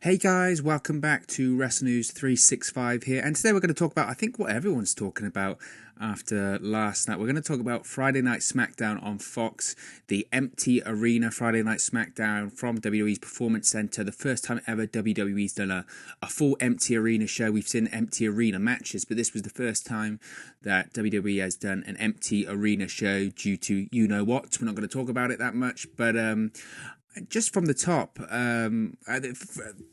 Hey guys, welcome back to Wrestle News 365 here, and today we're going to talk about, I think, what everyone's talking about after last night. We're going to talk about Friday Night Smackdown on Fox, the empty arena Friday Night Smackdown from WWE's Performance Center, the first time ever WWE's done a full empty arena show. We've seen empty arena matches, but this was the first time that WWE has done an empty arena show due to you-know-what. We're not going to talk about it that much, but just from the top,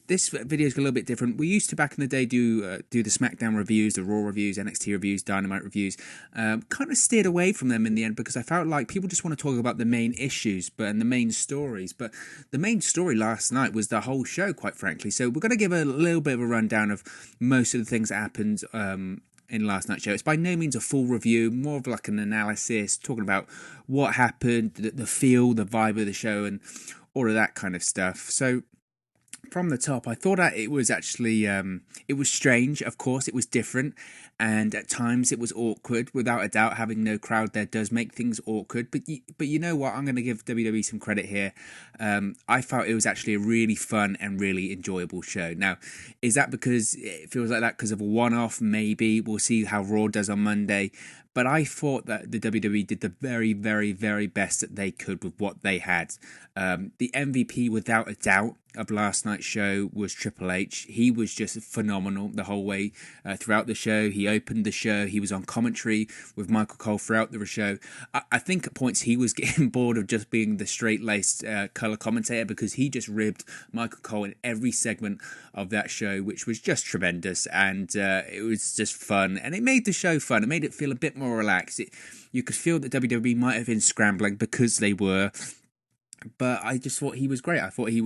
this video is a little bit different. We used to back in the day do the SmackDown reviews, the Raw reviews, NXT reviews, Dynamite reviews. Kind of steered away from them in the end because I felt like people just want to talk about the main issues and the main stories. But the main story last night was the whole show, quite frankly. So we're going to give a little bit of a rundown of most of the things that happened in last night's show. It's by no means a full review, more of like an analysis, talking about what happened, the feel, the vibe of the show, and all of that kind of stuff. So from the top, I thought that it was actually, it was strange, of course, it was different, and at times it was awkward. Without a doubt, having no crowd there does make things awkward, but you know what, I'm going to give WWE some credit here. I felt it was actually a really fun and really enjoyable show. Now, is that because it feels like that because of a one-off? Maybe. We'll see how Raw does on Monday. But I thought that the WWE did the very, very, very best that they could with what they had. The MVP, without a doubt, of last night's show was Triple H. He was just phenomenal the whole way throughout the show. He opened the show. He was on commentary with Michael Cole throughout the show. I think at points he was getting bored of just being the straight-laced color commentator because he just ribbed Michael Cole in every segment of that show, which was just tremendous. And it was just fun. And it made the show fun. It made it feel a bit more relaxed. You could feel that WWE might have been scrambling because they were. But I just thought he was great. I thought he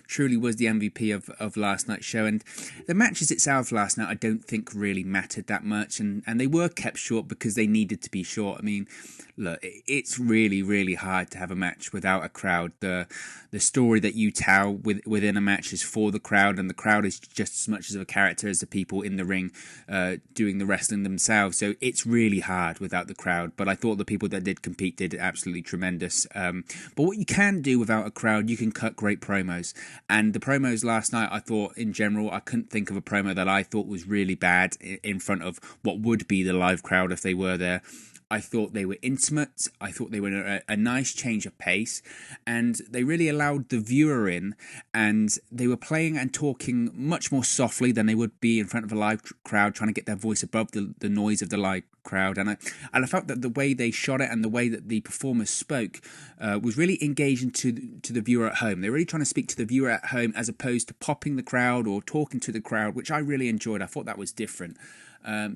truly was the MVP of last night's show. And the matches itself last night I don't think really mattered that much. And they were kept short because they needed to be short. I mean, look, it's really, really hard to have a match without a crowd. The story that you tell within a match is for the crowd, and the crowd is just as much of a character as the people in the ring doing the wrestling themselves. So it's really hard without the crowd. But I thought the people that did compete did absolutely tremendous. But what you can do without a crowd, you can cut great promos. And the promos last night, I thought in general, I couldn't think of a promo that I thought was really bad in front of what would be the live crowd if they were there. I thought they were intimate. I thought they were a nice change of pace, and they really allowed the viewer in, and they were playing and talking much more softly than they would be in front of a live crowd, trying to get their voice above the noise of the live crowd. And I felt that the way they shot it and the way that the performers spoke was really engaging to the viewer at home. They were really trying to speak to the viewer at home as opposed to popping the crowd or talking to the crowd, which I really enjoyed. I thought that was different.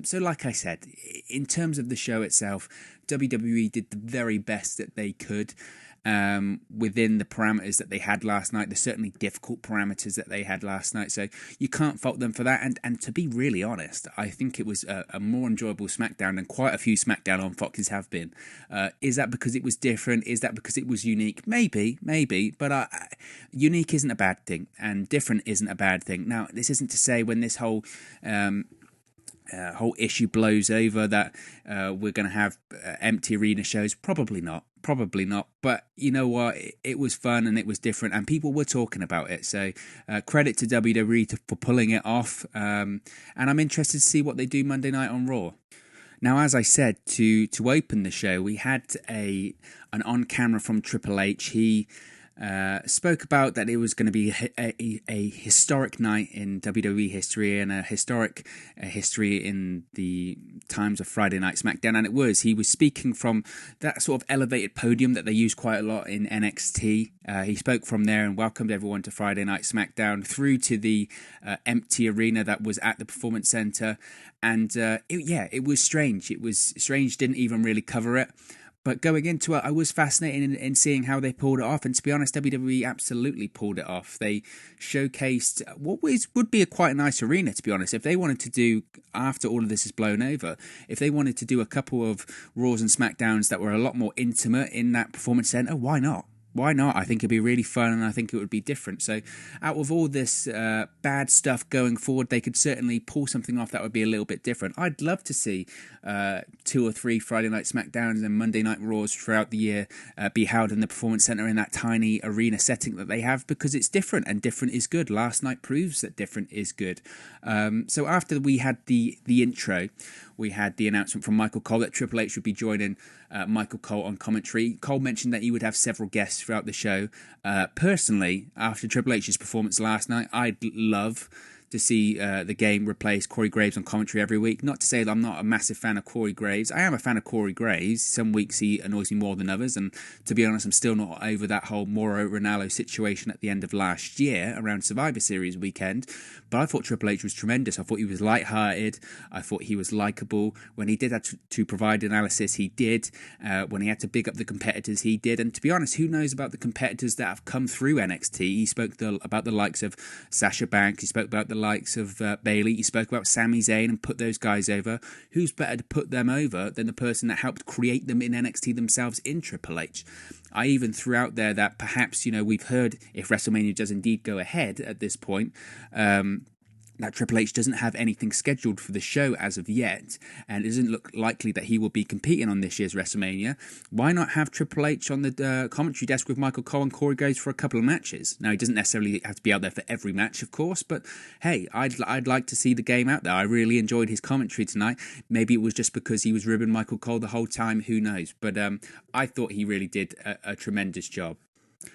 So like I said, in terms of the show itself, WWE did the very best that they could within the parameters that they had last night. There's certainly difficult parameters that they had last night, so you can't fault them for that. And to be really honest, I think it was a more enjoyable SmackDown than quite a few SmackDown on Foxes have been. Is that because it was different? Is that because it was unique? Maybe, but unique isn't a bad thing, and different isn't a bad thing. Now, this isn't to say when this whole issue blows over that we're going to have empty arena shows. Probably not. But you know what? It was fun and it was different, and people were talking about it. So credit to WWE for pulling it off. And I'm interested to see what they do Monday night on Raw. Now, as I said, to open the show, we had an on camera from Triple H. He spoke about that it was going to be a historic night in WWE history and a historic history in the times of Friday Night Smackdown, and it was. He was speaking from that sort of elevated podium that they use quite a lot in NXT. He spoke from there and welcomed everyone to Friday Night Smackdown through to the empty arena that was at the Performance Center, and it was strange. It was strange, didn't even really cover it. But going into it, I was fascinated in seeing how they pulled it off. And to be honest, WWE absolutely pulled it off. They showcased what would be quite a nice arena, to be honest. If they wanted to do, after all of this is blown over, if they wanted to do a couple of Raws and Smackdowns that were a lot more intimate in that Performance Center, why not? Why not? I think it'd be really fun, and I think it would be different. So, out of all this bad stuff going forward, they could certainly pull something off that would be a little bit different. I'd love to see 2 or 3 Friday Night Smackdowns and Monday Night Raws throughout the year be held in the Performance Center in that tiny arena setting that they have, because it's different, and different is good. Last night proves that different is good. So after we had the intro, we had the announcement from Michael Cole that Triple H would be joining Michael Cole on commentary. Cole mentioned that he would have several guests throughout the show. Personally, after Triple H's performance last night, I'd love to see the game replace Corey Graves on commentary every week. Not to say that I'm not a massive fan of Corey Graves. I am a fan of Corey Graves. Some weeks he annoys me more than others, and to be honest, I'm still not over that whole Mauro Ranallo situation at the end of last year around Survivor Series weekend. But I thought Triple H was tremendous. I thought he was lighthearted. I thought he was likeable. When he did have to provide analysis, he did. When he had to big up the competitors, he did. And to be honest, who knows about the competitors that have come through NXT? He spoke about the likes of Sasha Banks. He spoke about the likes of Bayley. He spoke about Sami Zayn and put those guys over. Who's better to put them over than the person that helped create them in NXT themselves in Triple H? I even threw out there that perhaps, we've heard, if WrestleMania does indeed go ahead at this point, that Triple H doesn't have anything scheduled for the show as of yet, and it doesn't look likely that he will be competing on this year's WrestleMania. Why not have Triple H on the commentary desk with Michael Cole and Corey Graves for a couple of matches? Now, he doesn't necessarily have to be out there for every match, of course, but hey, I'd like to see the game out there. I really enjoyed his commentary tonight. Maybe it was just because he was ribbing Michael Cole the whole time, who knows? But I thought he really did a tremendous job.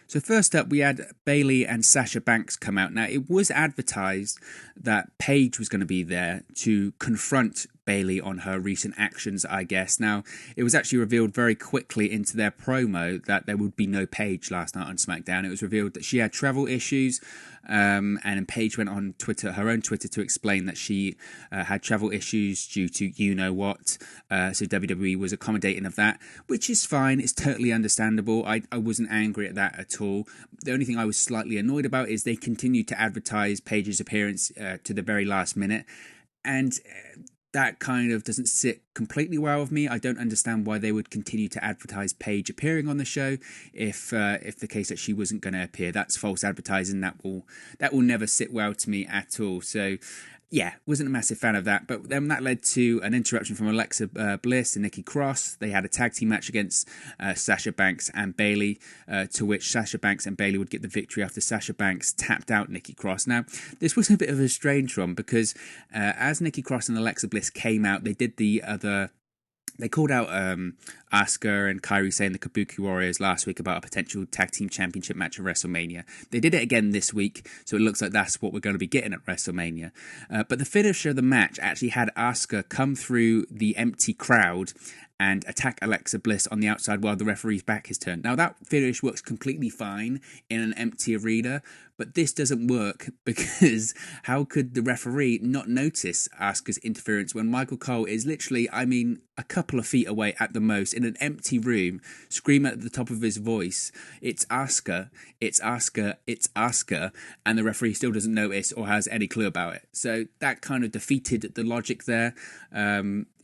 So first up, we had Bayley and Sasha Banks come out. Now, it was advertised that Paige was going to be there to confront Bayley on her recent actions, I guess. Now, it was actually revealed very quickly into their promo that there would be no Paige last night on SmackDown. It was revealed that she had travel issues, and Paige went on Twitter, her own Twitter, to explain that she had travel issues due to you-know-what. So WWE was accommodating of that, which is fine. It's totally understandable. I wasn't angry at that at all. The only thing I was slightly annoyed about is they continued to advertise Paige's appearance to the very last minute, and that kind of doesn't sit completely well with me. I don't understand why they would continue to advertise Paige appearing on the show if the case that she wasn't going to appear. That's false advertising. That will never sit well to me at all. So yeah, wasn't a massive fan of that. But then that led to an interruption from Alexa Bliss and Nikki Cross. They had a tag team match against Sasha Banks and Bayley, to which Sasha Banks and Bayley would get the victory after Sasha Banks tapped out Nikki Cross. Now, this was a bit of a strange one because as Nikki Cross and Alexa Bliss came out, they did the other... They called out Asuka and Kairi Sane, the Kabuki Warriors, last week about a potential tag team championship match at WrestleMania. They did it again this week, so it looks like that's what we're going to be getting at WrestleMania. But the finisher of the match actually had Asuka come through the empty crowd and attack Alexa Bliss on the outside while the referee's back is turned. Now, that finish works completely fine in an empty arena, but this doesn't work because how could the referee not notice Asuka's interference when Michael Cole is literally, a couple of feet away at the most in an empty room, screaming at the top of his voice, "It's Asuka, it's Asuka, it's Asuka," and the referee still doesn't notice or has any clue about it. So that kind of defeated the logic there.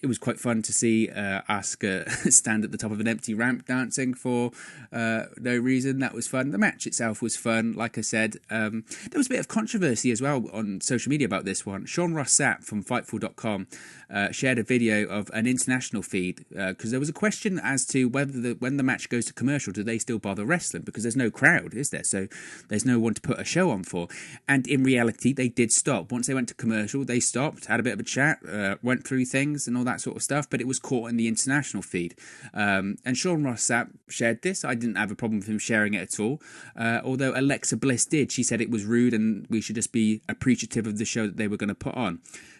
It was quite fun to see Asuka stand at the top of an empty ramp dancing for no reason. That was fun. The match itself was fun. Like I said, there was a bit of controversy as well on social media about this one. Sean Ross Sapp from Fightful.com shared a video of an international feed because there was a question as to whether when the match goes to commercial, do they still bother wrestling? Because there's no crowd, is there? So there's no one to put a show on for. And in reality, they did stop. Once they went to commercial, they stopped, had a bit of a chat, went through things and all that sort of stuff, but it was caught in the international feed. And Sean Ross Sapp shared this. I didn't have a problem with him sharing it at all. Although Alexa Bliss did. She said it was rude and we should just be appreciative of the show that they were going to put on.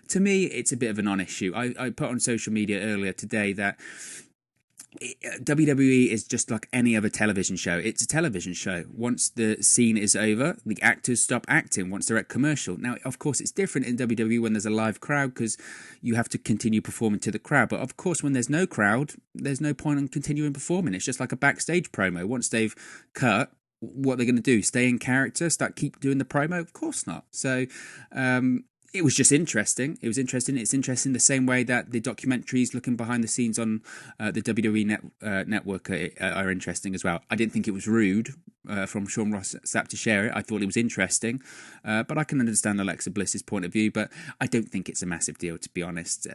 To me, it's a bit of a non-issue. I put on social media earlier today that WWE is just like any other television show. It's a television show. Once the scene is over, the actors stop acting once they're at commercial. Now, of course, it's different in WWE when there's a live crowd because you have to continue performing to the crowd. But of course, when there's no crowd, there's no point in continuing performing. It's just like a backstage promo. Once they've cut, what they're going to do? Stay in character? Keep doing the promo? Of course not. So, it was just interesting. It was interesting. It's interesting the same way that the documentaries looking behind the scenes on the WWE network are interesting as well. I didn't think it was rude from Sean Ross Sapp to share it. I thought it was interesting, but I can understand Alexa Bliss's point of view, but I don't think it's a massive deal, to be honest.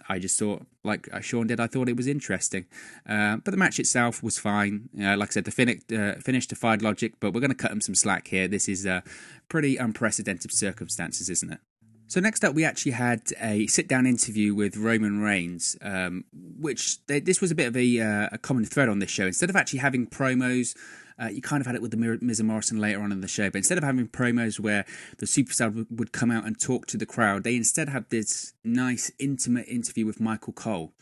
I just thought, like Sean did, I thought it was interesting. But the match itself was fine. Like I said, the finish defied logic, but we're going to cut him some slack here. This is pretty unprecedented circumstances, isn't it? So next up, we actually had a sit-down interview with Roman Reigns, this was a bit of a common thread on this show. Instead of actually having promos, you kind of had it with the Miz and Morrison later on in the show, but instead of having promos where the superstar would come out and talk to the crowd, they instead had this nice, intimate interview with Michael Cole.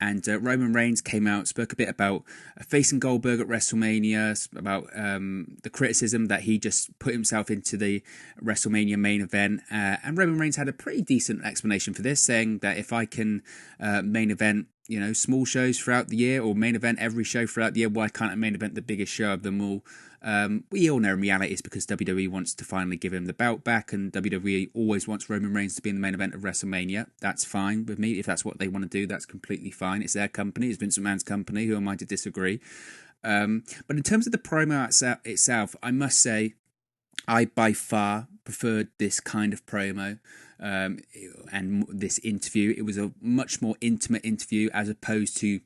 And Roman Reigns came out, spoke a bit about facing Goldberg at WrestleMania, about the criticism that he just put himself into the WrestleMania main event. And Roman Reigns had a pretty decent explanation for this, saying that if I can main event, small shows throughout the year, or main event every show throughout the year, why can't I main event the biggest show of them all? We all know in reality it's because WWE wants to finally give him the belt back, and WWE always wants Roman Reigns to be in the main event of WrestleMania. That's fine with me. If that's what they want to do, that's completely fine. It's their company. It's Vince McMahon's company. Who am I to disagree? But in terms of the promo itself, I must say I by far preferred this kind of promo and this interview. It was a much more intimate interview as opposed to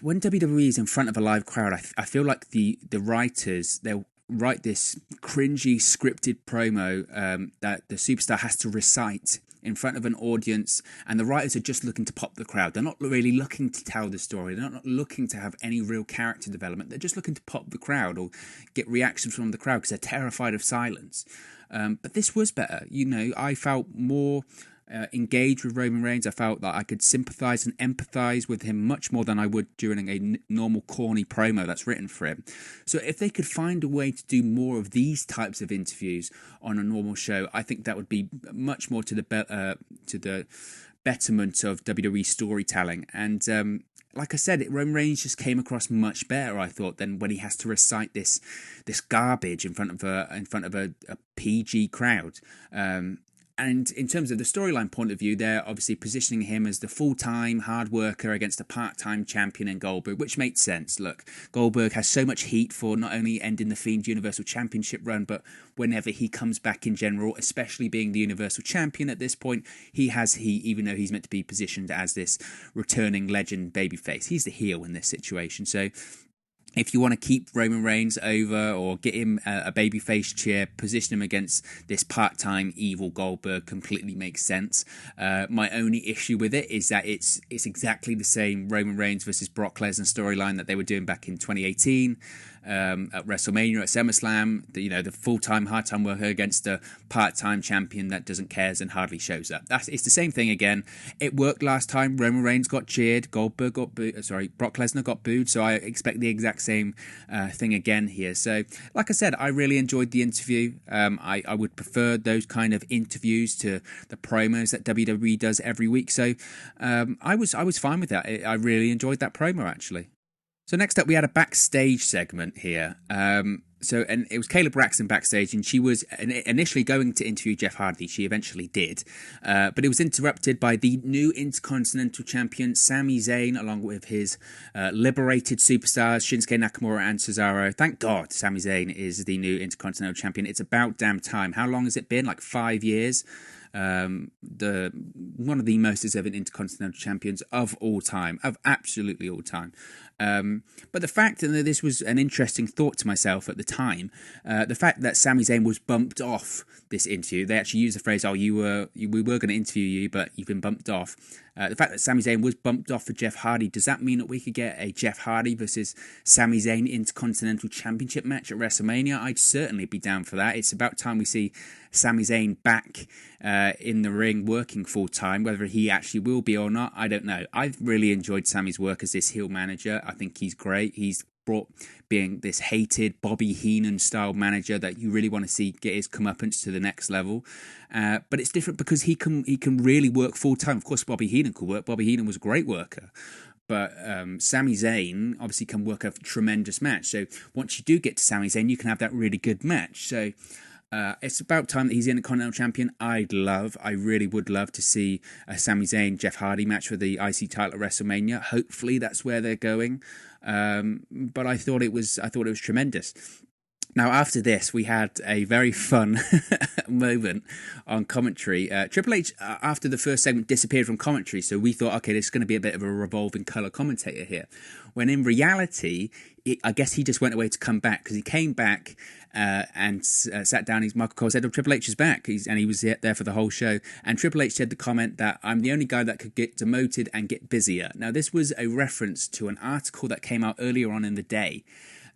when WWE is in front of a live crowd. I feel like the writers, they'll write this cringy scripted promo that the superstar has to recite in front of an audience, and the writers are just looking to pop the crowd. They're not really looking to tell the story. They're not looking to have any real character development. They're just looking to pop the crowd or get reactions from the crowd because they're terrified of silence. But this was better. I felt more engaged with Roman Reigns. I felt that I could sympathise and empathise with him much more than I would during a normal corny promo that's written for him. So if they could find a way to do more of these types of interviews on a normal show, I think that would be much more to the betterment of WWE storytelling. And like I said, Roman Reigns just came across much better, I thought, than when he has to recite this garbage in front of a PG crowd. And in terms of the storyline point of view, they're obviously positioning him as the full-time hard worker against a part-time champion in Goldberg, which makes sense. Look, Goldberg has so much heat for not only ending the Fiend Universal Championship run, but whenever he comes back in general, especially being the Universal Champion at this point, he has heat, even though he's meant to be positioned as this returning legend babyface. He's the heel in this situation. So if you want to keep Roman Reigns over or get him a babyface cheer, position him against this part-time evil Goldberg completely makes sense. My only issue with it is that it's exactly the same Roman Reigns versus Brock Lesnar storyline that they were doing back in 2018 at WrestleMania, at SummerSlam. The full-time, hard-time worker against a part-time champion that doesn't care and hardly shows up. It's the same thing again. It worked last time. Roman Reigns got cheered. Brock Lesnar got booed. So I expect the exact same thing again here. So, like I said, I really enjoyed the interview. I would prefer those kind of interviews to the promos that WWE does every week. So I was fine with that. I really enjoyed that promo, actually. So next up, we had a backstage segment here. And it was Kayla Braxton backstage, and she was initially going to interview Jeff Hardy. She eventually did, but it was interrupted by the new Intercontinental Champion, Sami Zayn, along with his liberated superstars, Shinsuke Nakamura and Cesaro. Thank God Sami Zayn is the new Intercontinental Champion. It's about damn time. How long has it been? Like 5 years? One of the most deserving Intercontinental Champions of all time, of absolutely all time. But the fact that this was an interesting thought to myself at the time, the fact that Sami Zayn was bumped off this interview, they actually used the phrase, we were going to interview you, but you've been bumped off. The fact that Sami Zayn was bumped off for Jeff Hardy, does that mean that we could get a Jeff Hardy versus Sami Zayn Intercontinental Championship match at WrestleMania? I'd certainly be down for that. It's about time we see Sami Zayn back in the ring working full time. Whether he actually will be or not, I don't know. I've really enjoyed Sami's work as this heel manager. I think he's great. He's brought being this hated Bobby Heenan style manager that you really want to see get his comeuppance to the next level. But it's different because he can really work full time. Of course, Bobby Heenan could work. Bobby Heenan was a great worker. But Sami Zayn obviously can work a tremendous match. So once you do get to Sami Zayn, you can have that really good match. So It's about time that he's Intercontinental Champion. I really would love to see a Sami Zayn Jeff Hardy match for the IC title at WrestleMania. Hopefully, that's where they're going. But I thought it was tremendous. Now, after this, we had a very fun moment on commentary. Triple H, after the first segment, disappeared from commentary, so we thought, okay, this is going to be a bit of a revolving colour commentator here. When in reality, I guess he just went away to come back, because he came back and sat down. Michael Cole said, Triple H is back, and he was there for the whole show. And Triple H said the comment that I'm the only guy that could get demoted and get busier. Now, this was a reference to an article that came out earlier on in the day.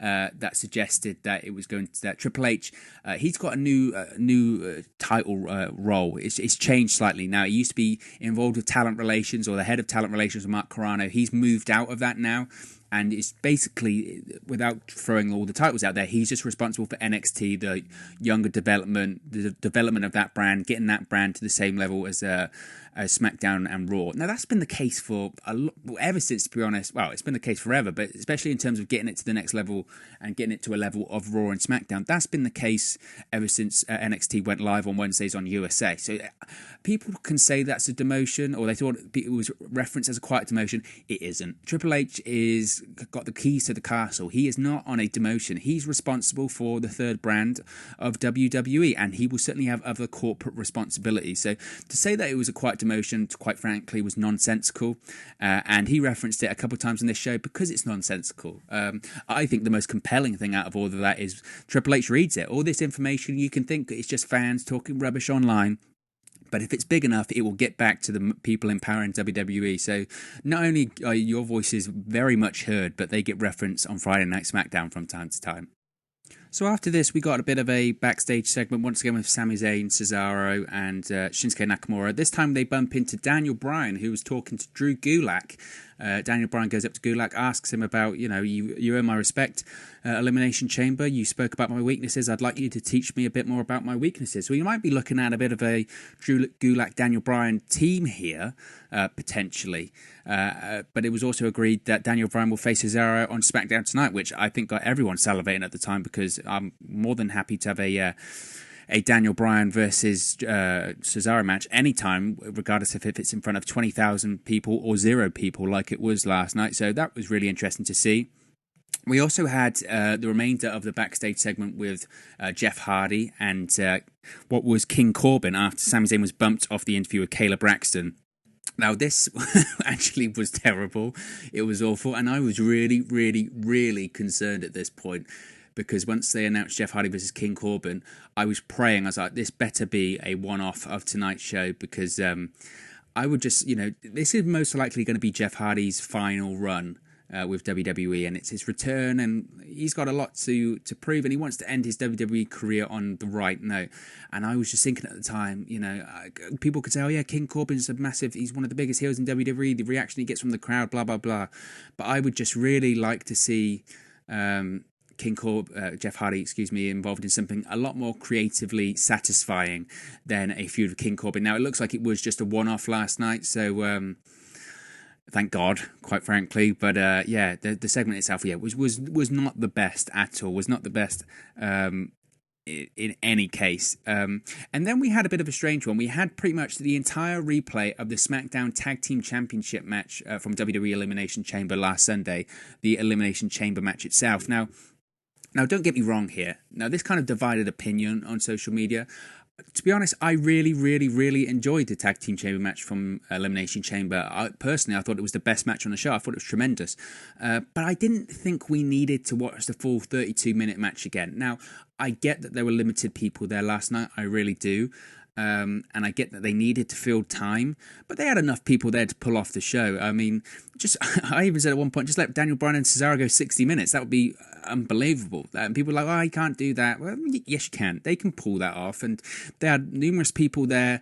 That suggested that it was going to that Triple H. He's got a new title role. It's changed slightly now. He used to be involved with talent relations, or the head of talent relations with Mark Carrano. He's moved out of that now, and it's basically, without throwing all the titles out there, he's just responsible for NXT, the younger development, the development of that brand, getting that brand to the same level as SmackDown and Raw. Now, that's been the case for ever since, to be honest. Well, it's been the case forever, but especially in terms of getting it to the next level and getting it to a level of Raw and SmackDown. That's been the case ever since NXT went live on Wednesdays on USA. So people can say that's a demotion, or they thought it was referenced as a quiet demotion. It isn't. Triple H is got the keys to the castle. He is not on a demotion. He's responsible for the third brand of WWE, and he will certainly have other corporate responsibilities. So to say that it was a quiet demotion, quite frankly, was nonsensical, and he referenced it a couple of times in this show because it's nonsensical. I think the most compelling thing out of all of that is Triple H reads it. All this information, you can think it's just fans talking rubbish online, but if it's big enough, it will get back to the people in power in WWE. So not only are your voices very much heard, but they get referenced on Friday Night SmackDown from time to time. So after this, we got a bit of a backstage segment once again with Sami Zayn, Cesaro, and Shinsuke Nakamura. This time they bump into Daniel Bryan, who was talking to Drew Gulak. Daniel Bryan goes up to Gulak, asks him about, you earn my respect, Elimination Chamber. You spoke about my weaknesses. I'd like you to teach me a bit more about my weaknesses. So you might be looking at a bit of a Drew Gulak, Daniel Bryan team here, potentially. But it was also agreed that Daniel Bryan will face Cesaro on SmackDown tonight, which I think got everyone salivating at the time, because I'm more than happy to have a Daniel Bryan versus Cesaro match anytime, regardless of if it's in front of 20,000 people or 0 people like it was last night. So that was really interesting to see. We also had the remainder of the backstage segment with Jeff Hardy and what was King Corbin after Sami Zayn was bumped off the interview with Kayla Braxton. Now, this actually was terrible. It was awful. And I was really, really, really concerned at this point, because once they announced Jeff Hardy versus King Corbin, I was praying. I was like, this better be a one-off of tonight's show, because I would just, this is most likely going to be Jeff Hardy's final run with WWE, and it's his return, and he's got a lot to prove, and he wants to end his WWE career on the right note. And I was just thinking at the time, people could say, oh yeah, King Corbin's he's one of the biggest heels in WWE, the reaction he gets from the crowd, blah, blah, blah. But I would just really like to see Jeff Hardy, involved in something a lot more creatively satisfying than a feud with King Corbin. Now, it looks like it was just a one-off last night, so thank God, quite frankly. But the segment itself, was not the best at all. Was not the best in any case. And then we had a bit of a strange one. We had pretty much the entire replay of the SmackDown Tag Team Championship match from WWE Elimination Chamber last Sunday, the Elimination Chamber match itself. Now, don't get me wrong here. Now, this kind of divided opinion on social media. To be honest, I really, really, really enjoyed the Tag Team Chamber match from Elimination Chamber. Personally, I thought it was the best match on the show. I thought it was tremendous. But I didn't think we needed to watch the full 32-minute match again. Now, I get that there were limited people there last night. I really do. And I get that they needed to fill time, but they had enough people there to pull off the show. I mean, I even said at one point, just let Daniel Bryan and Cesaro go 60 minutes. That would be unbelievable. And people were like, oh, you can't do that. Well, yes, you can. They can pull that off. And they had numerous people there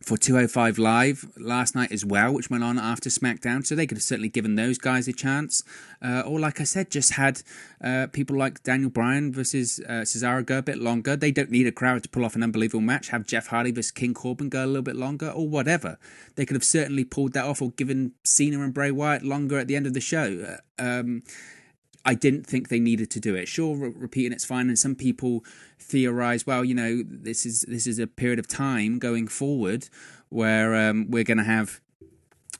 for 205 Live last night as well, which went on after SmackDown, so they could have certainly given those guys a chance. Or, like I said, just had people like Daniel Bryan versus Cesaro go a bit longer. They don't need a crowd to pull off an unbelievable match. Have Jeff Hardy versus King Corbin go a little bit longer, or whatever. They could have certainly pulled that off, or given Cena and Bray Wyatt longer at the end of the show. I didn't think they needed to do it. Sure, repeating it's fine, and some people theorize, well, this is a period of time going forward where we're going to have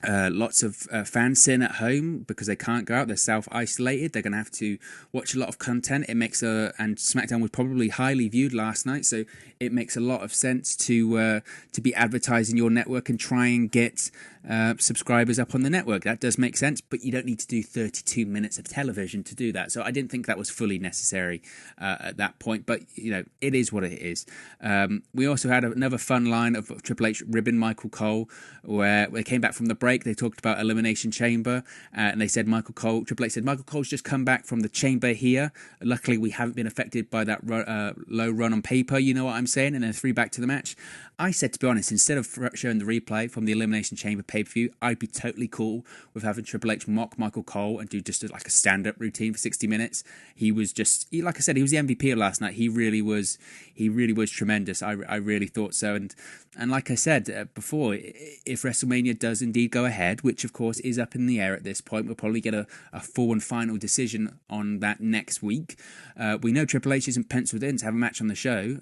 lots of fans sitting at home because they can't go out. They're self-isolated. They're going to have to watch a lot of content. It makes and SmackDown was probably highly viewed last night, so it makes a lot of sense to be advertising your network and try and get subscribers up on the network. That does make sense, but you don't need to do 32 minutes of television to do that. So I didn't think that was fully necessary at that point, but it is what it is. We also had another fun line of Triple H ribbing Michael Cole, where they came back from the break. They talked about Elimination Chamber, and they said Triple H said, Michael Cole's just come back from the chamber here. Luckily, we haven't been affected by that low run on paper, you know what I'm saying? And then 3 back to the match. I said, to be honest, instead of showing the replay from the Elimination Chamber pay-per-view, I'd be totally cool with having Triple H mock Michael Cole and do just like a stand-up routine for 60 minutes. He was like I said, he was the MVP of last night. He really was tremendous. I really thought so. And like I said before, if WrestleMania does indeed go ahead, which of course is up in the air at this point, we'll probably get a full and final decision on that next week. We know Triple H isn't penciled in to have a match on the show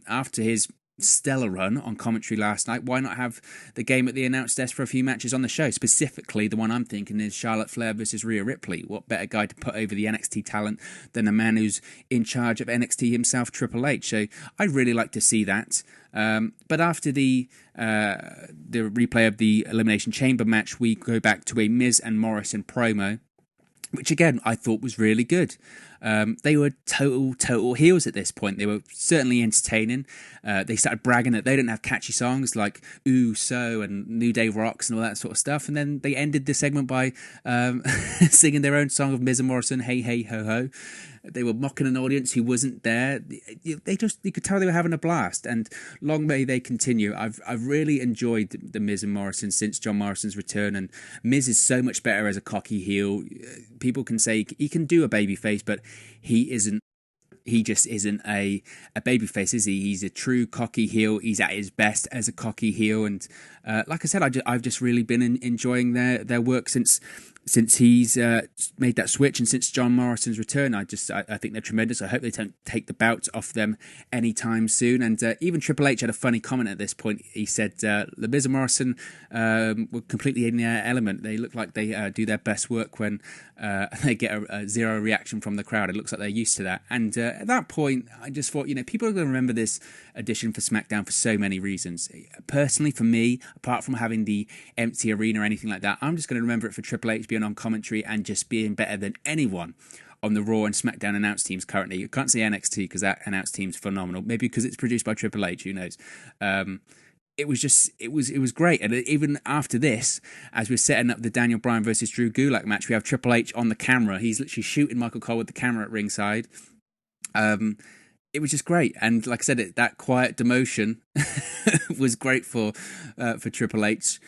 after his stellar run on commentary last night. Why not have the game at the announce desk for a few matches on the show? Specifically, the one I'm thinking is Charlotte Flair versus Rhea Ripley. What better guy to put over the NXT talent than a man who's in charge of NXT himself, Triple H? So I'd really like to see that. But after the replay of the Elimination Chamber match, we go back to a Miz and Morrison promo, which again I thought was really good. They were total heels at this point. They were certainly entertaining. They started bragging that they didn't have catchy songs like Ooh So and New Day Rocks and all that sort of stuff. And then they ended the segment by singing their own song of Miz and Morrison, Hey Hey Ho Ho. They were mocking an audience who wasn't there. You could tell they were having a blast, and long may they continue. I've really enjoyed the Miz and Morrison since John Morrison's return, and Miz is so much better as a cocky heel. People can say he can do a babyface, but he isn't. He just isn't a babyface, is he? He's a true cocky heel. He's at his best as a cocky heel, and like I said, I've just really been enjoying their work since he's made that switch, and since John Morrison's return. I think they're tremendous. I hope they don't take the belt off them anytime soon. And even Triple H had a funny comment at this point. He said the Miz and Morrison were completely in their element. They look like they do their best work when they get a zero reaction from the crowd. It looks like they're used to that. And at that point, I just thought, people are going to remember this edition for SmackDown for so many reasons. Personally, for me, apart from having the empty arena or anything like that, I'm just going to remember it for Triple H being on commentary and just being better than anyone on the Raw and SmackDown announce teams currently. You can't say NXT because that announce team's phenomenal. Maybe because it's produced by Triple H, who knows? It was great. And even after this, as we're setting up the Daniel Bryan versus Drew Gulak match, we have Triple H on the camera. He's literally shooting Michael Cole with the camera at ringside. It was just great. And like I said, that quiet demotion was great for Triple H.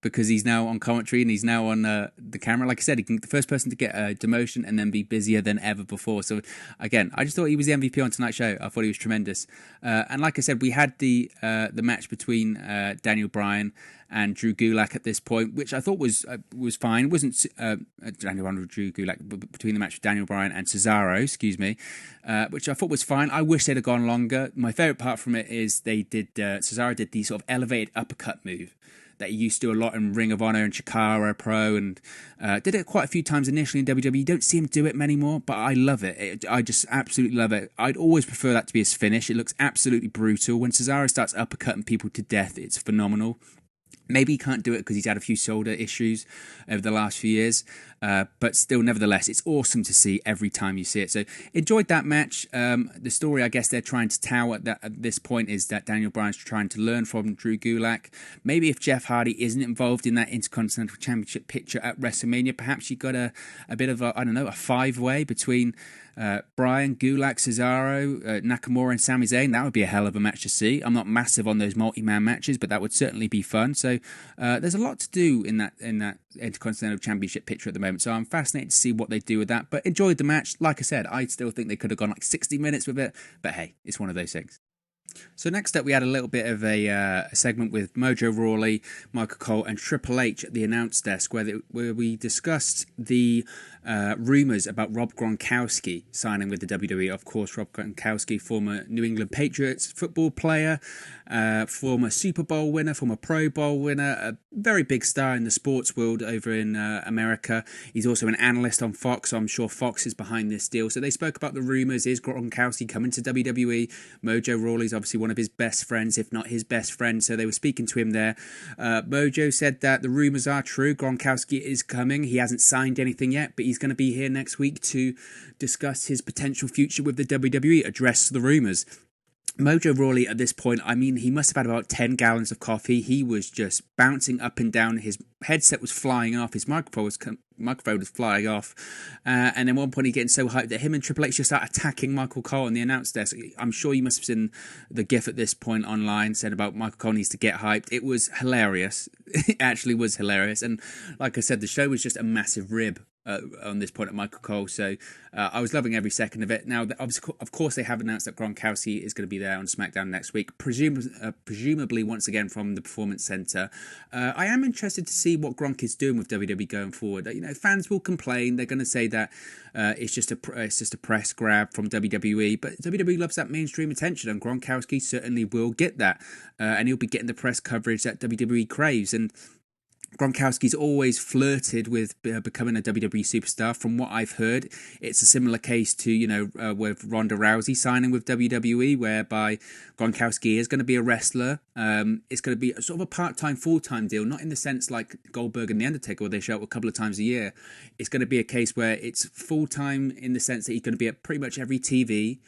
Because he's now on commentary and he's now on the camera. Like I said, he can the first person to get a demotion and then be busier than ever before. So again, I just thought he was the MVP on tonight's show. I thought he was tremendous. And like I said, we had the match between Daniel Bryan and Drew Gulak at this point, which I thought was fine. It wasn't Daniel Bryan and Drew Gulak, but between the match with Daniel Bryan and Cesaro, which I thought was fine. I wish they'd have gone longer. My favourite part from it is Cesaro did the sort of elevated uppercut move that he used to do a lot in Ring of Honor and Chikara Pro, and did it quite a few times initially in WWE. You don't see him do it many more, but I love it. I just absolutely love it. I'd always prefer that to be his finish. It looks absolutely brutal. When Cesaro starts uppercutting people to death, it's phenomenal. Maybe he can't do it because he's had a few shoulder issues over the last few years. But still, nevertheless, it's awesome to see every time you see it. So enjoyed that match. The story, I guess, they're trying to tell at this point is that Daniel Bryan's trying to learn from Drew Gulak. Maybe if Jeff Hardy isn't involved in that Intercontinental Championship picture at WrestleMania, perhaps you got a bit of a 5-way between Bryan, Gulak, Cesaro, Nakamura and Sami Zayn. That would be a hell of a match to see. I'm not massive on those multi-man matches, but that would certainly be fun. So there's a lot to do in that Intercontinental Championship picture at the moment. So I'm fascinated to see what they do with that. But enjoyed the match. Like I said, I still think they could have gone like 60 minutes with it. But hey, it's one of those things. So next up, we had a little bit of a segment with Mojo Rawley, Michael Cole, and Triple H at the announce desk, where we discussed the rumours about Rob Gronkowski signing with the WWE. Of course, Rob Gronkowski, former New England Patriots football player, former Super Bowl winner, former Pro Bowl winner, a very big star in the sports world over in America. He's also an analyst on Fox, so I'm sure Fox is behind this deal. So they spoke about the rumours. Is Gronkowski coming to WWE? Mojo Rawley's obviously one of his best friends, if not his best friend, so they were speaking to him there. Mojo said that the rumours are true. Gronkowski is coming. He hasn't signed anything yet, but he's going to be here next week to discuss his potential future with the WWE, address the rumours. Mojo Rawley at this point, I mean, he must have had about 10 gallons of coffee. He was just bouncing up and down. His headset was flying off. His microphone was flying off. And then at one point, he getting so hyped that him and Triple H just start attacking Michael Cole on the announce desk. I'm sure you must have seen the GIF at this point online said about Michael Cole needs to get hyped. It was hilarious. It actually was hilarious. And like I said, the show was just a massive rib on this point at Michael Cole, so I was loving every second of it. Now, of course, they have announced that Gronkowski is going to be there on SmackDown next week, presumably once again from the Performance Center. I am interested to see what Gronk is doing with WWE going forward. You know, fans will complain; they're going to say that it's just a press grab from WWE, but WWE loves that mainstream attention, and Gronkowski certainly will get that, and he'll be getting the press coverage that WWE craves. And Gronkowski's always flirted with becoming a WWE superstar. From what I've heard, it's a similar case to, with Ronda Rousey signing with WWE, whereby Gronkowski is going to be a wrestler. It's going to be sort of a part-time, full-time deal, not in the sense like Goldberg and The Undertaker, where they show up a couple of times a year. It's going to be a case where it's full-time in the sense that he's going to be at pretty much every TV,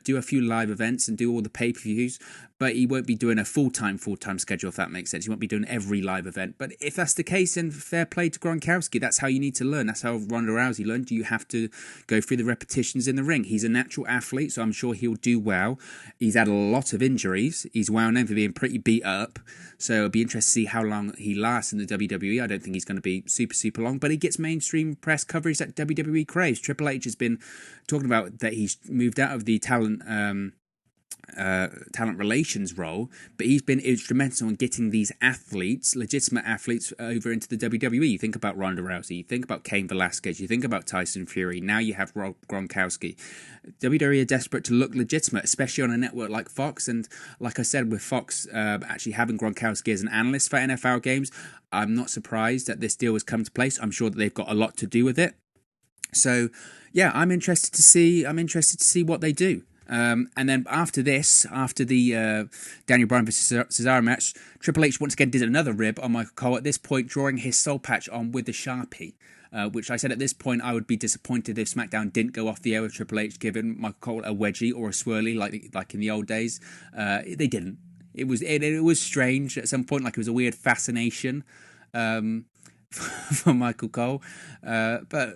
do a few live events and do all the pay-per-views, but he won't be doing a full-time schedule, if that makes sense. He won't be doing every live event. But if that's the case, then fair play to Gronkowski. That's how you need to learn. That's how Ronda Rousey learned. You have to go through the repetitions in the ring. He's a natural athlete, so I'm sure he'll do well. He's had a lot of injuries. He's well known for being pretty beat up, so it'll be interesting to see how long he lasts in the WWE. I don't think he's going to be super, super long, but he gets mainstream press coverage that WWE craves. Triple H has been talking about that he's moved out of the talent relations role, but he's been instrumental in getting these athletes, legitimate athletes, over into the WWE. You think about Ronda Rousey, you think about Cain Velasquez, you think about Tyson Fury, now you have Rob Gronkowski. WWE are desperate to look legitimate, especially on a network like Fox, and like I said, with Fox actually having Gronkowski as an analyst for NFL games, I'm not surprised that this deal has come to place. I'm sure that they've got a lot to do with it. So yeah, I'm interested to see what they do. And then after the Daniel Bryan versus Cesaro match, Triple H once again did another rib on Michael Cole, at this point drawing his soul patch on with the Sharpie, which I said at this point I would be disappointed if SmackDown didn't go off the air with Triple H giving Michael Cole a wedgie or a swirly like in the old days. They didn't. It was strange at some point, like it was a weird fascination for Michael Cole, but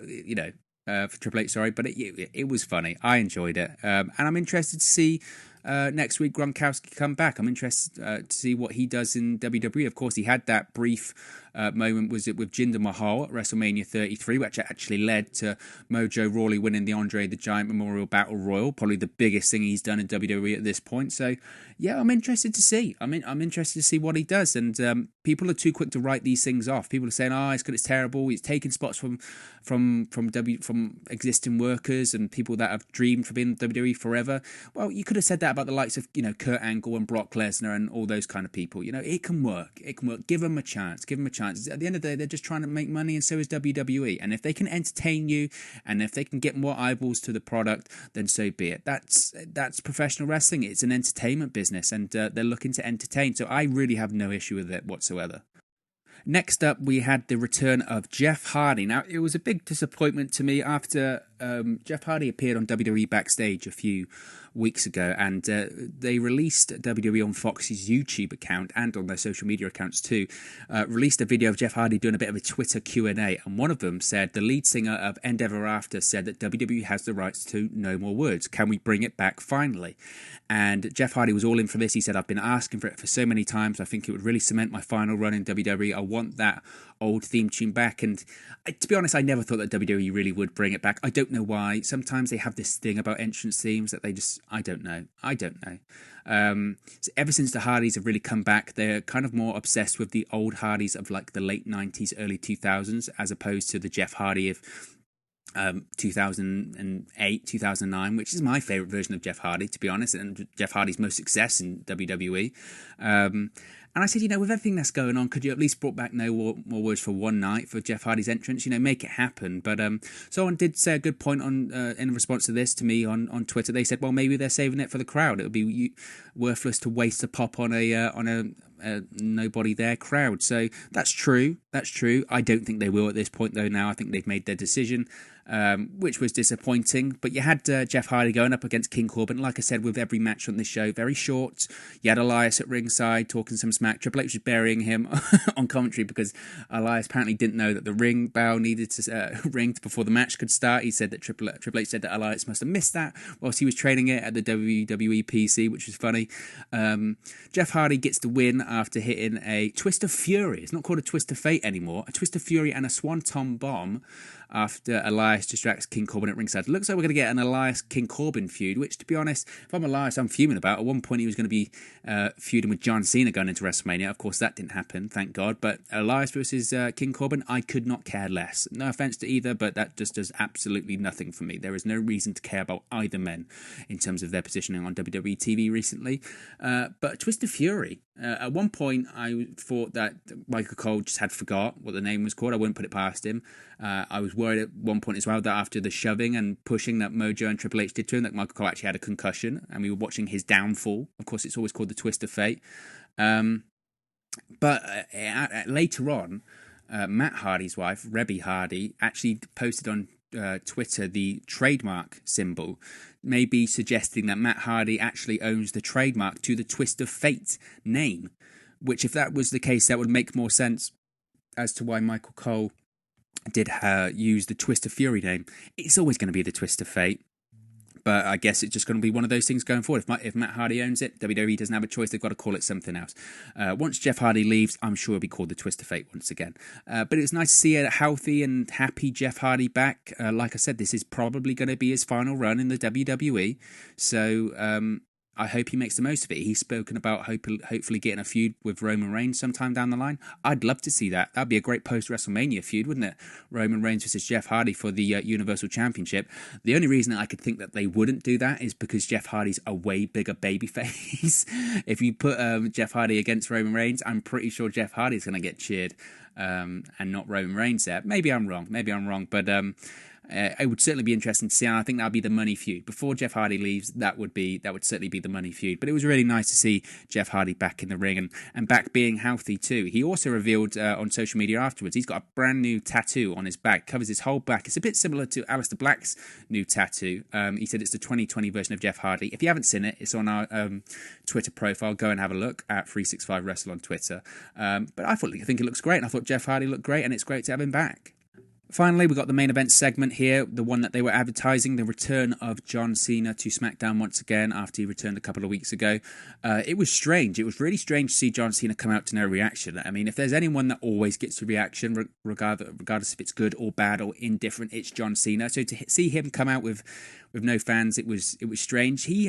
for Triple H, sorry, but it was funny. I enjoyed it, and I'm interested to see next week Gronkowski come back. I'm interested to see what he does in WWE. Of course, he had that brief moment, was it with Jinder Mahal at WrestleMania 33, which actually led to Mojo Rawley winning the Andre the Giant Memorial Battle Royal, probably the biggest thing he's done in WWE at this point. So yeah, I'm interested to see. I'm interested to see what he does. And people are too quick to write these things off. People are saying, "Oh, it's good, it's terrible. He's taking spots from existing workers and people that have dreamed for being in WWE forever." Well, you could have said that about the likes of Kurt Angle and Brock Lesnar and all those kind of people. It can work. It can work. Give them a chance. At the end of the day, they're just trying to make money, and so is WWE. And if they can entertain you, and if they can get more eyeballs to the product, then so be it. That's professional wrestling. It's an entertainment business, and they're looking to entertain. So I really have no issue with it whatsoever. Next up, we had the return of Jeff Hardy. Now, it was a big disappointment to me after Jeff Hardy appeared on WWE Backstage a few weeks ago, and they released WWE on Fox's YouTube account and on their social media accounts too, released a video of Jeff Hardy doing a bit of a Twitter Q&A, and one of them said, the lead singer of End Ever After said that WWE has the rights to No More Words. Can we bring it back finally? And Jeff Hardy was all in for this. He said, I've been asking for it for so many times. I think it would really cement my final run in WWE. I want that old theme tune back. And to be honest, I never thought that WWE really would bring it back. I don't know why. Sometimes they have this thing about entrance themes that they just, I don't know. So ever since the Hardys have really come back, they're kind of more obsessed with the old Hardys of like the late 90s, early 2000s, as opposed to the Jeff Hardy of 2008, 2009, which is my favorite version of Jeff Hardy, to be honest, and Jeff Hardy's most success in WWE. And I said, with everything that's going on, could you at least brought back No More Words for one night for Jeff Hardy's entrance? Make it happen. But someone did say a good point on in response to this to me on Twitter. They said, well, maybe they're saving it for the crowd. It would be worthless to waste a pop on a nobody there crowd. So that's true. I don't think they will at this point, though. Now I think they've made their decision, which was disappointing. But you had Jeff Hardy going up against King Corbin. Like I said, with every match on this show, very short. You had Elias at ringside talking some smack. Triple H was burying him on commentary because Elias apparently didn't know that the ring bell needed to ring before the match could start. He said that Triple H said that Elias must have missed that whilst he was training it at the WWE PC, which was funny. Jeff Hardy gets the win after hitting a Twist of Fury. It's not called a Twist of Fate anymore. A Twist of Fury and a Swanton Bomb after Elias distracts King Corbin at ringside. It looks like we're going to get an Elias-King Corbin feud, which, to be honest, if I'm Elias, I'm fuming about. At one point, he was going to be feuding with John Cena going into WrestleMania. Of course, that didn't happen, thank God. But Elias versus King Corbin, I could not care less. No offense to either, but that just does absolutely nothing for me. There is no reason to care about either men in terms of their positioning on WWE TV recently. But Twist of Fury, at one point, I thought that Michael Cole just had forgot what the name was called. I wouldn't put it past him. I was worried at one point as well that after the shoving and pushing that Mojo and Triple H did to him, that Michael Cole actually had a concussion and we were watching his downfall. Of course, it's always called the Twist of Fate. But later on, Matt Hardy's wife, Rebby Hardy, actually posted on Twitter the trademark symbol, maybe suggesting that Matt Hardy actually owns the trademark to the Twist of Fate name, which if that was the case, that would make more sense as to why Michael Cole did use the Twist of Fury name. It's always going to be the Twist of Fate, but I guess it's just going to be one of those things going forward. If Matt Hardy owns it, WWE doesn't have a choice. They've got to call it something else. Once Jeff Hardy leaves, I'm sure it'll be called the Twist of Fate once again. But it was nice to see a healthy and happy Jeff Hardy back. Like I said, this is probably going to be his final run in the WWE. So I hope he makes the most of it. He's spoken about hopefully getting a feud with Roman Reigns sometime down the line. I'd love to see that. That'd be a great post-WrestleMania feud, wouldn't it? Roman Reigns versus Jeff Hardy for the Universal Championship. The only reason I could think that they wouldn't do that is because Jeff Hardy's a way bigger babyface. If you put Jeff Hardy against Roman Reigns, I'm pretty sure Jeff Hardy's going to get cheered and not Roman Reigns there. Maybe I'm wrong, but it would certainly be interesting to see, and I think that would be the money feud. Before Jeff Hardy leaves, that would certainly be the money feud. But it was really nice to see Jeff Hardy back in the ring and back being healthy too. He also revealed on social media afterwards, he's got a brand new tattoo on his back, covers his whole back. It's a bit similar to Aleister Black's new tattoo. He said it's the 2020 version of Jeff Hardy. If you haven't seen it, it's on our Twitter profile. Go and have a look at 365Wrestle on Twitter. But I think it looks great, and I thought Jeff Hardy looked great, and it's great to have him back. Finally, we got the main event segment here, the one that they were advertising, the return of John Cena to SmackDown once again after he returned a couple of weeks ago. It was strange. It was really strange to see John Cena come out to no reaction. I mean, if there's anyone that always gets a reaction, regardless if it's good or bad or indifferent, it's John Cena. So to see him come out with no fans, it was strange. He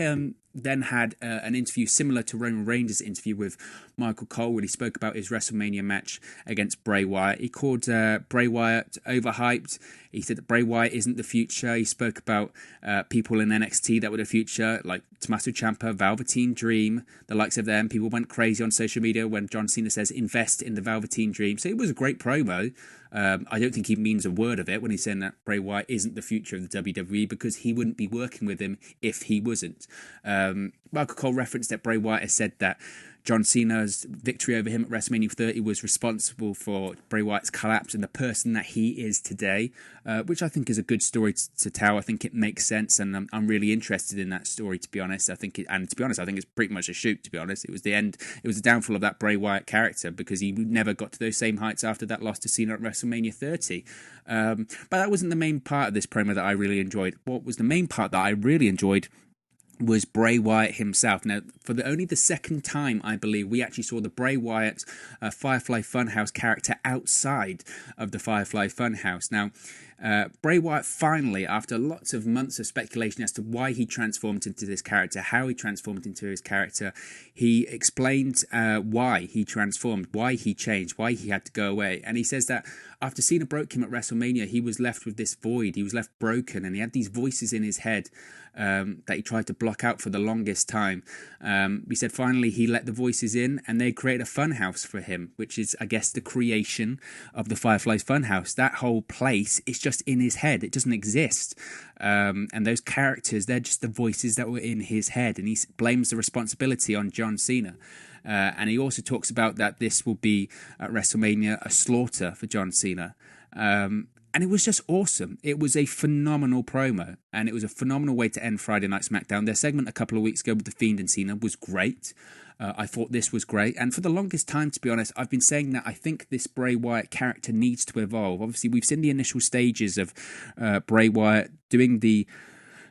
then had an interview similar to Roman Reigns' interview with Michael Cole, where he spoke about his WrestleMania match against Bray Wyatt. He called Bray Wyatt overhyped. He said that Bray Wyatt isn't the future. He spoke about people in NXT that were the future, like Tommaso Ciampa, Velveteen Dream, the likes of them. People went crazy on social media when John Cena says, invest in the Velveteen Dream. So it was a great promo. I don't think he means a word of it when he's saying that Bray Wyatt isn't the future of the WWE, because he wouldn't be working with him if he wasn't. Michael Cole referenced that Bray Wyatt has said that John Cena's victory over him at WrestleMania 30 was responsible for Bray Wyatt's collapse and the person that he is today, which I think is a good story to tell. I think it makes sense, and I'm really interested in that story, to be honest. I think it's pretty much a shoot, to be honest. It was the downfall of that Bray Wyatt character, because he never got to those same heights after that loss to Cena at WrestleMania 30. But that wasn't the main part of this promo that I really enjoyed. What was the main part that I really enjoyed was Bray Wyatt himself. Now, for only the second time, I believe, we actually saw the Bray Wyatt Firefly Funhouse character outside of the Firefly Funhouse. Now, Bray Wyatt finally, after lots of months of speculation as to why he transformed into this character, how he transformed into his character, he explained why he transformed, why he changed, why he had to go away. And he says that after Cena broke him at WrestleMania, he was left with this void. He was left broken, and he had these voices in his head that he tried to block out for the longest time. He said finally he let the voices in, and they created a funhouse for him, which is, I guess, the creation of the Fireflies Funhouse. That whole place is just in his head. It doesn't exist. And those characters, they're just the voices that were in his head, and he blames the responsibility on John Cena. And he also talks about that this will be at WrestleMania a slaughter for John Cena. And it was just awesome. It was a phenomenal promo, and it was a phenomenal way to end Friday Night SmackDown. Their segment a couple of weeks ago with The Fiend and Cena was great. I thought this was great. And for the longest time, to be honest, I've been saying that I think this Bray Wyatt character needs to evolve. Obviously, we've seen the initial stages of Bray Wyatt doing the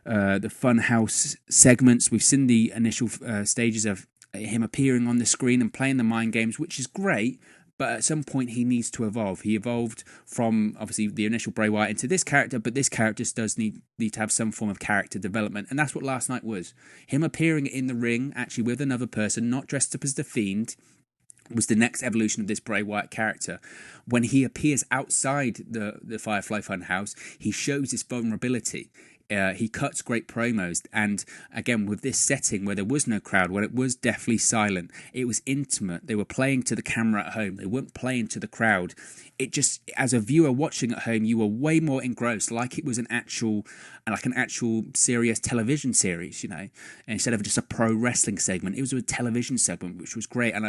Funhouse segments. We've seen the initial stages of him appearing on the screen and playing the mind games, which is great. But at some point, he needs to evolve. He evolved from, obviously, the initial Bray Wyatt into this character, but this character does need to have some form of character development. And that's what last night was. Him appearing in the ring, actually with another person, not dressed up as The Fiend, was the next evolution of this Bray Wyatt character. When he appears outside the Firefly Funhouse, he shows his vulnerability. He cuts great promos, and again with this setting where there was no crowd, where it was deathly silent, it was intimate. They were playing to the camera at home, they weren't playing to the crowd. It just, as a viewer watching at home, you were way more engrossed, like it was an actual serious television series, you know, instead of just a pro wrestling segment. It was a television segment, which was great, and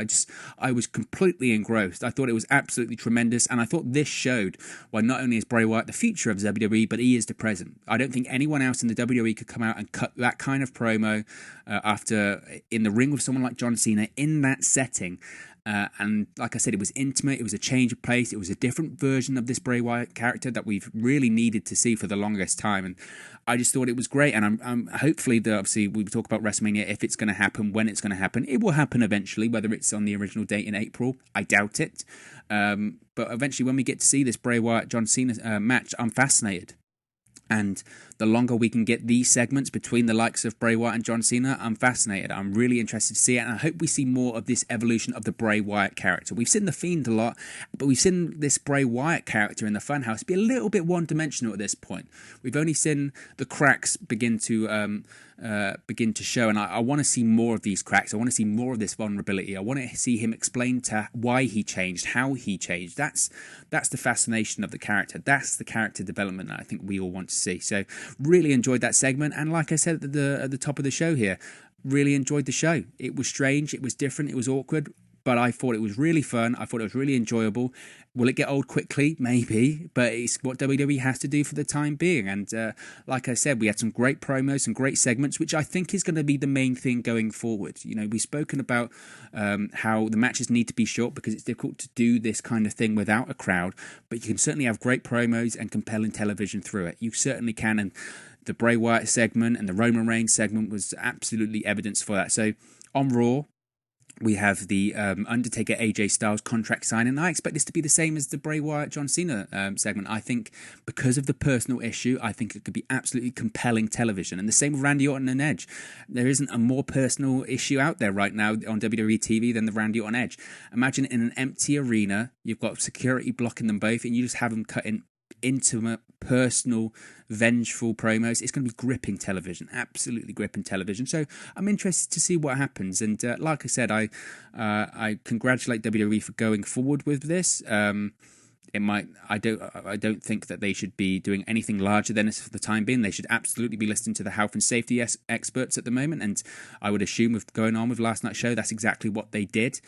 I was completely engrossed. I thought it was absolutely tremendous, and I thought this showed why not only is Bray Wyatt the future of WWE, but he is the present. I don't think anyone else in the WWE could come out and cut that kind of promo after in the ring with someone like John Cena in that setting. And like I said, it was intimate, it was a change of pace, it was a different version of this Bray Wyatt character that we've really needed to see for the longest time, and I just thought it was great. And I'm hopefully, obviously we talk about WrestleMania, if it's going to happen, when it's going to happen. It will happen eventually, whether it's on the original date in April, I doubt it, but eventually when we get to see this Bray Wyatt John Cena match, I'm fascinated. And the longer we can get these segments between the likes of Bray Wyatt and John Cena, I'm fascinated. I'm really interested to see it, and I hope we see more of this evolution of the Bray Wyatt character. We've seen The Fiend a lot, but we've seen this Bray Wyatt character in the Funhouse be a little bit one-dimensional at this point. We've only seen the cracks begin to show, and I want to see more of these cracks. I want to see more of this vulnerability. I want to see him explain to why he changed, how he changed. That's the fascination of the character. That's the character development that I think we all want to see. So really enjoyed that segment, and like I said at the top of the show here, really enjoyed the show. It was strange, it was different, it was awkward, but I thought it was really fun. I thought it was really enjoyable. Will it get old quickly? Maybe, but it's what WWE has to do for the time being. And like I said, we had some great promos, some great segments, which I think is going to be the main thing going forward. You know, we've spoken about how the matches need to be short because it's difficult to do this kind of thing without a crowd, but you can certainly have great promos and compelling television through it. You certainly can, and the Bray Wyatt segment and the Roman Reigns segment was absolutely evidence for that. So on Raw, we have the Undertaker AJ Styles contract signing. I expect this to be the same as the Bray Wyatt John Cena segment. I think because of the personal issue, I think it could be absolutely compelling television. And the same with Randy Orton and Edge. There isn't a more personal issue out there right now on WWE TV than the Randy Orton Edge. Imagine in an empty arena, you've got security blocking them both, and you just have them cutting intimate, personal, vengeful promos. It's going to be gripping television, absolutely gripping television. So I'm interested to see what happens. And like I said, I congratulate WWE for going forward with this. I don't think that they should be doing anything larger than this for the time being. They should absolutely be listening to the health and safety experts at the moment, and I would assume with going on with last night's show, that's exactly what they did.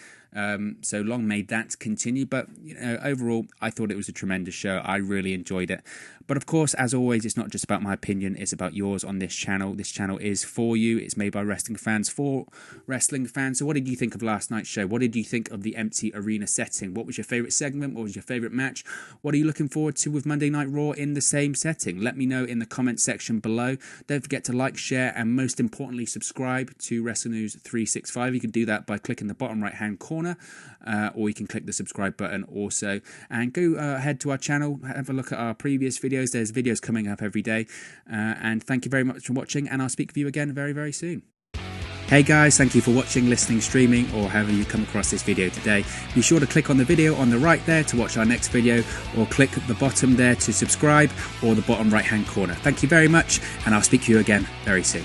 So long may that continue. But you know, overall, I thought it was a tremendous show. I really enjoyed it. But of course, as always, it's not just about my opinion, it's about yours on this channel. This channel is for you. It's made by wrestling fans for wrestling fans. So what did you think of last night's show? What did you think of the empty arena setting? What was your favourite segment? What was your favourite match? match? What are you looking forward to with Monday Night Raw in the same setting? Let me know in the comment section below. Don't forget to like, share, and most importantly, subscribe to Wrestle News 365. You can do that by clicking the bottom right-hand corner, or you can click the subscribe button also. And go ahead to our channel, have a look at our previous videos. There's videos coming up every day. And thank you very much for watching, and I'll speak with you again very, very soon. Hey guys, thank you for watching, listening, streaming, or however you come across this video today. Be sure to click on the video on the right there to watch our next video, or click the bottom there to subscribe, or the bottom right hand corner. Thank you very much, and I'll speak to you again very soon.